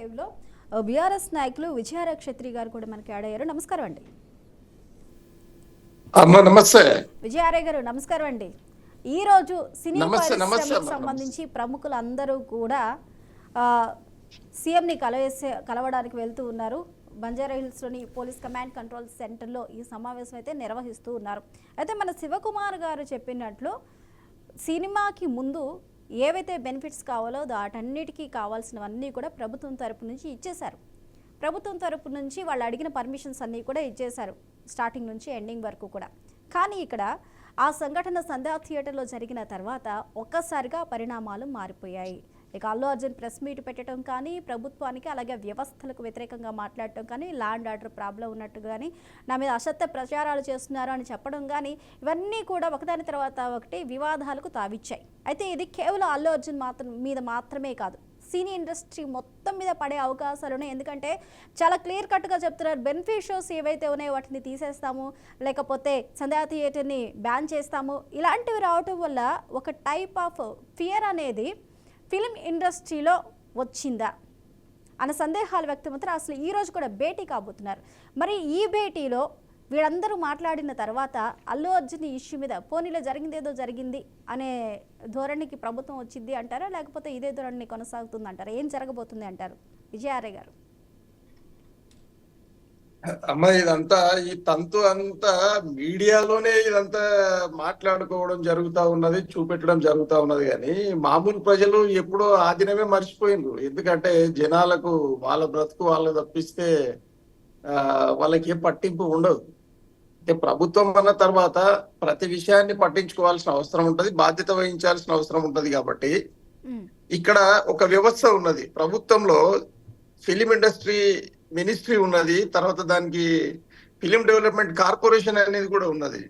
Live లో BRS నాయకులు విజయారాయ్ క్షత్రి గారు కూడా మనకి యాడ్ అయ్యారు. నమస్కారం అండి. అమ్మ నమస్తే. విజయారాయ్ గారు నమస్కారం అండి. ఈ రోజు సినీ నమస్తే పరిశ్రమకు నమస్తే సంబంధించి ప్రముఖులందరూ కూడా సీఎంని కలవడానికి వెళ్తూ ఉన్నారు. బంజారా హిల్స్లోని పోలీస్ కమాండ్ కంట్రోల్ సెంటర్లో ఈ సమావేశం అయితే నిర్వహిస్తూ ఉన్నారు. అయితే మన శివకుమార్ గారు చెప్పినట్లు సినిమాకి ముందు ఏవైతే బెనిఫిట్స్ కావాలో వాటన్నిటికీ కావాల్సినవన్నీ కూడా ప్రభుత్వం తరపు నుంచి ఇచ్చేశారు. ప్రభుత్వం తరపు నుంచి వాళ్ళు అడిగిన పర్మిషన్స్ అన్నీ కూడా ఇచ్చేశారు, స్టార్టింగ్ నుంచి ఎండింగ్ వరకు కూడా. కానీ ఇక్కడ ఆ సంఘటన సంధ్యా థియేటర్లో జరిగిన తర్వాత ఒక్కసారిగా పరిణామాలు మారిపోయాయి. ఇక అల్లు అర్జున్ ప్రెస్ మీట్ పెట్టడం కానీ, ప్రభుత్వానికి అలాగే వ్యవస్థలకు వ్యతిరేకంగా మాట్లాడటం కానీ, ల్యాండ్ ఆర్డర్ ప్రాబ్లం ఉన్నట్టు కానీ, నా మీద అసత్య ప్రచారాలు చేస్తున్నారు అని చెప్పడం కానీ, ఇవన్నీ కూడా ఒకదాని తర్వాత ఒకటి వివాదాలకు తావిచ్చాయి. అయితే ఇది కేవలం అల్లు అర్జున్ మీద మాత్రమే కాదు, సినీ ఇండస్ట్రీ మొత్తం మీద పడే అవకాశాలు ఉన్నాయి. ఎందుకంటే చాలా క్లియర్ కట్గా చెప్తున్నారు, బెనిఫిట్ షోస్ ఏవైతే ఉన్నాయో వాటిని తీసేస్తాము, లేకపోతే సంధ్యా థియేటర్ని బ్యాన్ చేస్తాము. ఇలాంటివి రావటం వల్ల ఒక టైప్ ఆఫ్ ఫియర్ అనేది ఫిలిం ఇండస్ట్రీలో వచ్చిందా అన్న సందేహాలు వ్యక్తమవుతారు. అసలు ఈరోజు కూడా భేటీ కాబోతున్నారు. మరి ఈ భేటీలో వీళ్ళందరూ మాట్లాడిన తర్వాత అల్లు అర్జున్ ఇష్యూ మీద పోనీలో జరిగిందేదో జరిగింది అనే ధోరణికి ప్రభుత్వం వచ్చింది అంటారా, లేకపోతే ఇదే ధోరణి కొనసాగుతుంది అంటారా? ఏం జరగబోతుంది అంటారు విజయారాయ్ గారు? అమ్మ ఇదంతా ఈ తంతు అంతా మీడియాలోనే ఇదంతా మాట్లాడుకోవడం జరుగుతా ఉన్నది, చూపెట్టడం జరుగుతా ఉన్నది. కానీ మామూలు ప్రజలు ఎప్పుడో ఆ దినమే మర్చిపోయిండ్రు. ఎందుకంటే జనాలకు వాళ్ళ బ్రతుకు వాళ్ళ తప్పిస్తే వాళ్ళకి ఏ పట్టింపు ఉండదు. అంటే ప్రభుత్వం అన్న తర్వాత ప్రతి విషయాన్ని పట్టించుకోవాల్సిన అవసరం ఉంటది, బాధ్యత వహించాల్సిన అవసరం ఉంటది. కాబట్టి ఇక్కడ ఒక వ్యవస్థ ఉన్నది ప్రభుత్వంలో. ఫిలిం ఇండస్ట్రీ మినిస్ట్రీ ఉన్నది, తర్వాత దానికి ఫిలిం డెవలప్మెంట్ కార్పొరేషన్ అనేది కూడా ఉన్నది.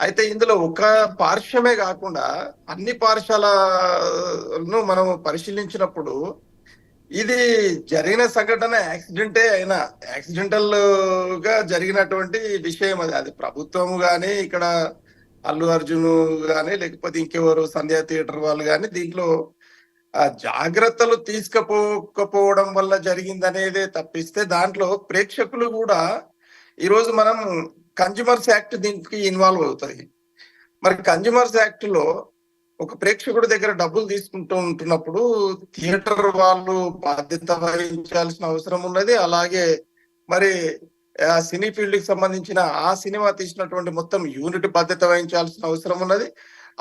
అయితే ఇందులో ఒక పార్శ్వమే కాకుండా అన్ని పార్శ్వాలను మనం పరిశీలించినప్పుడు ఇది జరిగిన సంఘటన యాక్సిడెంటల్ గా జరిగినటువంటి విషయం. అది ప్రభుత్వం గాని, ఇక్కడ అల్లు అర్జున్ గాని, లేకపోతే ఇంకెవరు సంధ్యా థియేటర్ వాళ్ళు గాని దీంట్లో జాగ్రత్తలు తీసుకపోకపోవడం వల్ల జరిగిందనేదే తప్పిస్తే, దాంట్లో ప్రేక్షకులు కూడా ఈరోజు మనం కన్జ్యూమర్స్ యాక్ట్ దీనికి ఇన్వాల్వ్ అవుతాయి. మరి కన్జ్యూమర్స్ యాక్ట్ లో ఒక ప్రేక్షకుడి దగ్గర డబ్బులు తీసుకుంటూ ఉంటున్నప్పుడు థియేటర్ వాళ్ళు బాధ్యత వహించాల్సిన అవసరం ఉన్నది. అలాగే మరి సినీ ఫీల్డ్ కి సంబంధించిన ఆ సినిమా తీసినటువంటి మొత్తం యూనిట్ బాధ్యత వహించాల్సిన అవసరం ఉన్నది.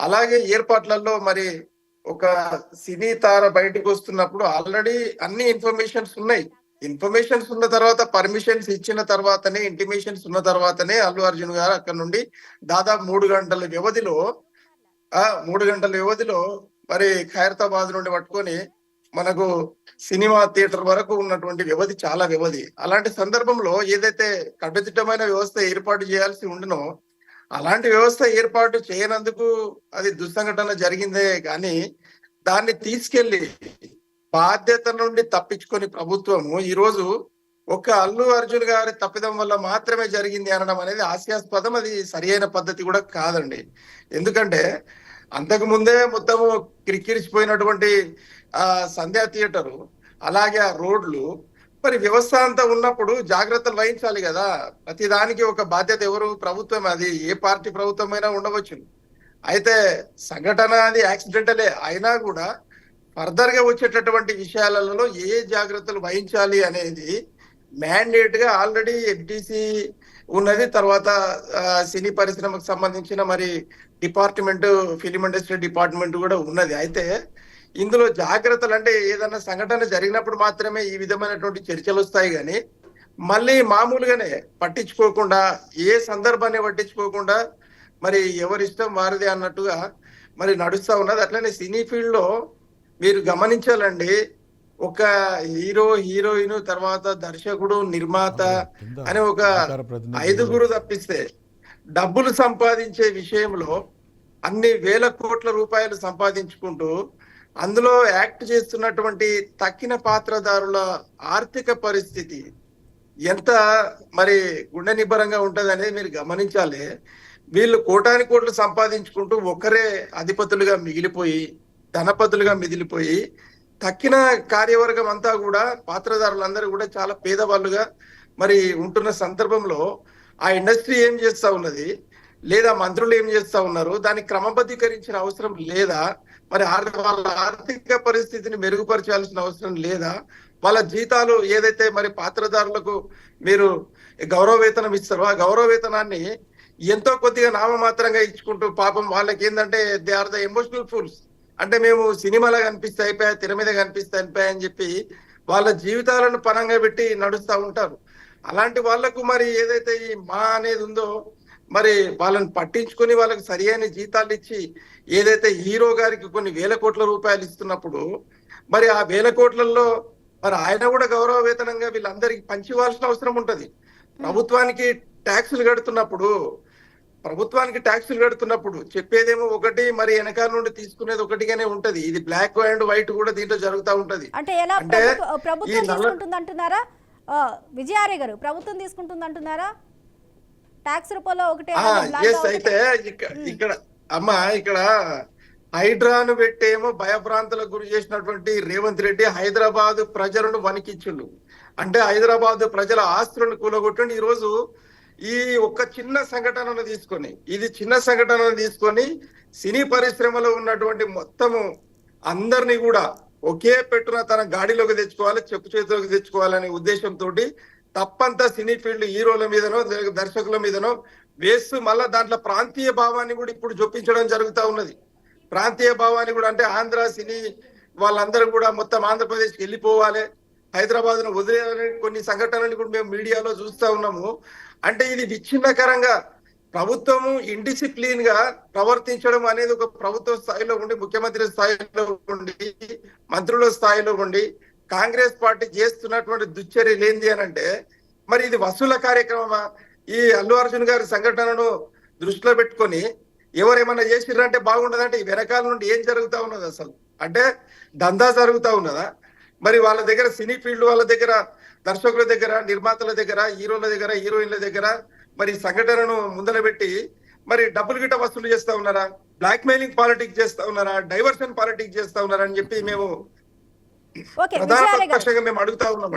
అలాగే ఏర్పాట్లలో మరి ఒక సినీ తార బయటకు వస్తున్నప్పుడు ఆల్రెడీ అన్ని ఇన్ఫర్మేషన్స్ ఉన్నాయి. ఇన్ఫర్మేషన్స్ ఉన్న తర్వాత, పర్మిషన్స్ ఇచ్చిన తర్వాతనే, ఇంటిమేషన్స్ ఉన్న తర్వాతనే అల్లు అర్జున్ గారు అక్కడ నుండి దాదాపు 3 గంటల వ్యవధిలో మరి ఖైరతాబాద్ నుండి పట్టుకొని మనకు సినిమా థియేటర్ వరకు ఉన్నటువంటి వ్యవధి చాలా వ్యవధి. అలాంటి సందర్భంలో ఏదైతే కట్టుదిట్టమైన వ్యవస్థ ఏర్పాటు చేయాల్సి ఉండనో అలాంటి వ్యవస్థ ఏర్పాటు చేయనందుకు అది దుస్సంఘటన జరిగిందే. కానీ దాన్ని తీసుకెళ్లి బాధ్యత నుండి తప్పించుకొని ప్రభుత్వము ఈరోజు ఒక అల్లు అర్జున్ గారి తప్పిదం వల్ల మాత్రమే జరిగింది అనడం అనేది హాస్యాస్పదం. అది సరియైన పద్ధతి కూడా కాదండి. ఎందుకంటే అంతకు ముందే మొత్తము కిరికిరిసిపోయినటువంటి సంధ్యా థియేటరు, అలాగే ఆ రోడ్లు, మరి వ్యవస్థ అంతా ఉన్నప్పుడు జాగ్రత్తలు వహించాలి కదా. ప్రతి దానికి ఒక బాధ్యత ఎవరు? ప్రభుత్వం. అది ఏ పార్టీ ప్రభుత్వం అయినా ఉండవచ్చు. అయితే సంఘటన అది యాక్సిడెంటలే అయినా కూడా ఫర్దర్ గా వచ్చేటటువంటి విషయాలలో ఏ జాగ్రత్తలు వహించాలి అనేది మ్యాండేట్ గా ఆల్రెడీ ఎఫ్డిసి ఉన్నది. తర్వాత సినీ పరిశ్రమకు సంబంధించిన మరి డిపార్ట్మెంట్, ఫిలిం ఇండస్ట్రీ డిపార్ట్మెంట్ కూడా ఉన్నది. అయితే ఇందులో జాగ్రత్తలు అంటే ఏదన్నా సంఘటన జరిగినప్పుడు మాత్రమే ఈ విధమైనటువంటి చర్చలు వస్తాయి. కానీ మళ్ళీ మామూలుగానే పట్టించుకోకుండా, ఏ సందర్భాన్ని పట్టించుకోకుండా మరి ఎవరిష్టం వారిది అన్నట్టుగా మరి నడుస్తా ఉన్నది. అట్లనే సినీ ఫీల్డ్ లో మీరు గమనించాలండి, ఒక హీరో, హీరోయిన్, తర్వాత దర్శకుడు, నిర్మాత అని ఒక 5 తప్పిస్తే డబ్బులు సంపాదించే విషయంలో అన్ని వేల కోట్ల రూపాయలు సంపాదించుకుంటూ అందులో యాక్ట్ చేస్తున్నటువంటి తక్కిన పాత్రధారుల ఆర్థిక పరిస్థితి ఎంత మరి గుండె నిబ్బరంగా ఉంటది అనేది మీరు గమనించాలి. వీళ్ళు కోటాని కోట్లు సంపాదించుకుంటూ ఒకరే అధిపతులుగా మిగిలిపోయి, ధనపతులుగా మిగిలిపోయి తక్కిన కార్యవర్గం అంతా కూడా పాత్రధారులందరూ కూడా చాలా పేదవాళ్ళుగా మరి ఉంటున్న సందర్భంలో ఆ ఇండస్ట్రీ ఏం చేస్తా ఉన్నది, లేదా మంత్రులు ఏం చేస్తా ఉన్నారు, దాన్ని క్రమబద్ధీకరించిన అవసరం లేదా, మరి వాళ్ళ ఆర్థిక పరిస్థితిని మెరుగుపరచాల్సిన అవసరం లేదా, వాళ్ళ జీతాలు ఏదైతే మరి పాత్రధారులకు మీరు గౌరవ వేతనం ఇస్తారో ఆ గౌరవ వేతనాన్ని ఎంతో కొద్దిగా నామమాత్రంగా ఇచ్చుకుంటూ పాపం వాళ్ళకి ఏంటంటే they are the emotional fools. అంటే మేము సినిమాలో కనిపిస్తే అయిపోయా, తెర మీద కనిపిస్తే అయిపోయా అని చెప్పి వాళ్ళ జీవితాలను పనంగా పెట్టి నడుస్తూ ఉంటారు. అలాంటి వాళ్లకు మరి ఏదైతే ఈ మా అనేది ఉందో మరి వాళ్ళని పట్టించుకొని వాళ్ళకి సరి అయిన జీతాలు ఇచ్చి ఏదైతే హీరో గారికి కొన్ని వేల కోట్ల రూపాయలు ఇస్తున్నప్పుడు మరి ఆ వేల కోట్లలో మరి ఆయన కూడా గౌరవ వేతనంగా వీళ్ళందరికీ పంచివ్వాల్సిన అవసరం ఉంటది. ప్రభుత్వానికి ట్యాక్సులు కడుతున్నప్పుడు చెప్పేదేమో ఒకటి, మరి వెనకాల నుండి తీసుకునేది ఒకటిగానే ఉంటది. ఇది బ్లాక్ అండ్ వైట్ కూడా దీంట్లో జరుగుతూ ఉంటది. అంటే ఎలా ప్రభుత్వం తీసుకుంటుంది అంటున్నారా విజయారే గారు? ప్రభుత్వం తీసుకుంటుంది అంటున్నారా ట్యాక్స్ రూపంలో? ఒకటే అయితే ఇక్కడ అమ్మా ఇక్కడ హైడ్రాను పెట్టేమో భయభ్రాంతులకు గురి చేసినటువంటి రేవంత్ రెడ్డి హైదరాబాద్ ప్రజలను వణికించుండు. అంటే హైదరాబాద్ ప్రజల ఆస్తులను కూలగొట్టండి. ఈ రోజు ఈ ఒక్క చిన్న సంఘటనను తీసుకొని సినీ పరిశ్రమలో ఉన్నటువంటి మొత్తము అందరినీ కూడా ఒకే పెట్టున తన గాడిలోకి తెచ్చుకోవాలి, చెప్పు చేతిలోకి తెచ్చుకోవాలనే ఉద్దేశంతో తప్పంతా సినీ ఫీల్డ్ హీరోల మీదనో దర్శకుల మీదనో వేస్తూ మళ్ళా దాంట్లో ప్రాంతీయ భావాన్ని కూడా ఇప్పుడు జొప్పించడం జరుగుతూ ఉన్నది. ప్రాంతీయ భావాన్ని కూడా అంటే ఆంధ్ర సినీ వాళ్ళందరూ కూడా మొత్తం ఆంధ్రప్రదేశ్కి వెళ్ళిపోవాలి, హైదరాబాద్ ను వదిలేయాలని కొన్ని సంఘటనలు కూడా మేము మీడియాలో చూస్తూ ఉన్నాము. అంటే ఇది విచ్ఛిన్నకరంగా ప్రభుత్వము ఇండిసిప్లిన్ గా ప్రవర్తించడం అనేది ఒక ప్రభుత్వ స్థాయిలో ఉండి, ముఖ్యమంత్రి స్థాయిలో ఉండి, మంత్రుల స్థాయిలో ఉండి కాంగ్రెస్ పార్టీ చేస్తున్నటువంటి దుశ్చర్యలు ఏంది అని అంటే మరి ఇది వసూల కార్యక్రమమా? ఈ అల్లు అర్జున్ గారి సంఘటనను దృష్టిలో పెట్టుకొని ఎవరేమన్నా చేసిర్రంటే బాగుండదంటే ఈ వెనకాల నుండి ఏం జరుగుతా ఉన్నది అసలు? అంటే దందా జరుగుతా ఉన్నదా? మరి వాళ్ళ దగ్గర సినీ ఫీల్డ్ వాళ్ళ దగ్గర, దర్శకుల దగ్గర, నిర్మాతల దగ్గర, హీరోల దగ్గర, హీరోయిన్ల దగ్గర మరి సంఘటనను ముందర పెట్టి మరి డబ్బులు గిట్ట వసూలు చేస్తా ఉన్నారా? బ్లాక్ మెయిలింగ్ పాలిటిక్స్ చేస్తా ఉన్నారా? డైవర్షన్ పాలిటిక్స్ చేస్తా ఉన్నారా అని చెప్పి మేము ప్రధాన పక్షంగా మేము అడుగుతా ఉన్నాం.